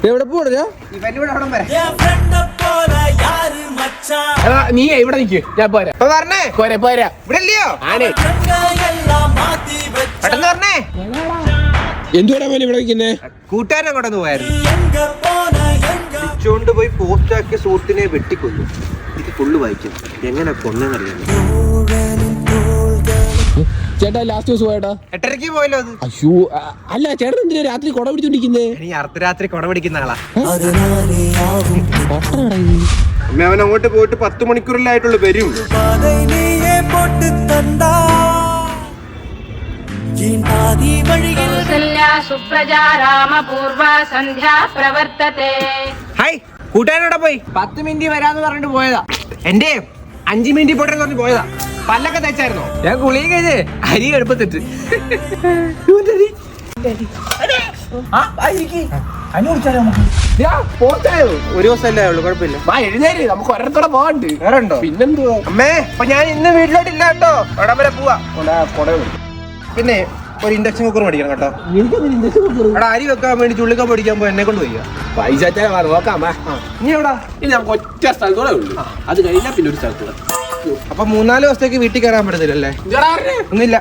എവിടെ പോണില്ല? നീ ഇവിടെ നിൽക്ക്, ഞാൻ പോരാ. പോരാ പോരാ, ഇവിടെ ഇല്ലയോ? ആണ്. പെട്ടെന്ന് പറഞ്ഞേ. എന്തുകൂടാ പോലെ ഇവിടെ നിൽക്കുന്നേ? കൂട്ടുകാരൻ അങ്ങോട്ടൊന്ന് പോയായിരുന്നു. തിരിച്ചുകൊണ്ട് പോയി പോസ്റ്റാക്കിയ സുഹൃത്തിനെ വെട്ടിക്കൊന്നു. ഇത് ഫുള്ള് വായിക്കും. എങ്ങനെ കൊന്നെന്നറിയാം. ചേട്ടാ ലാസ്റ്റ് ദിവസം പോയേട്ടാ 8:30 പോയല്ലോ അത്. അയ്യോ അല്ല, ചേട്ടൻ എന്തിനാ രാത്രി കുട പിടിച്ചോണ്ടിരിക്കുന്നേ? ഇനി അർദ്ധരാത്രി കുട പിടിക്കുന്ന ആളാ. അമ്മ അവൻ അങ്ങോട്ട് പോയിട്ട് 10 മണിക്കൂറിലായിട്ടുള്ളു വരും. ഹായ്, കൂട്ടുകാരോടെ പോയി 10 മിനിറ്റ് വരാന്ന് പറഞ്ഞിട്ട് പോയതാ. എന്റെ 5 മിനിറ്റ് പോട്ടെന്ന് പറഞ്ഞ് പോയതാ. പല്ലൊക്കെ തയ്ച്ചായിരുന്നോ? ഞാൻ കുളിയും കഴിഞ്ഞേ അരി എളുപ്പത്തിട്ട്. ഒരു ദിവസമല്ലേ ഉള്ളു, കുഴപ്പമില്ല. എഴുന്നേര്, നമുക്ക് ഒരിടത്തോടെ പോകണ്ട്. വേറെ ഉണ്ടോ? പിന്നെന്തോ അമ്മേ. അപ്പൊ ഞാൻ ഇന്ന് വീട്ടിലോട്ടില്ല കേട്ടോ, അവിടം വരെ പോവാ. പിന്നെ ഒരു ഇൻഡക്ഷൻ കുക്കർ മേടിക്കണം കേട്ടോ. അവിടെ അരി വെക്കാൻ വേണ്ടി ചുള്ളിക്കാൻ പഠിക്കാൻ പോയി എന്നെ കൊണ്ട് പോയി. പൈസ നോക്കാം. നീ എവിടാ? ഇനി നമുക്ക് ഒറ്റ സ്ഥലത്തോടെ ഉള്ളു, അത് കഴിഞ്ഞാൽ പിന്നെ ഒരു സ്ഥലത്തൂടെ. അപ്പൊ 3-4 ദിവസത്തേക്ക് വീട്ടിൽ കയറാൻ പറ്റത്തില്ലല്ലേ? ഒന്നുമില്ല.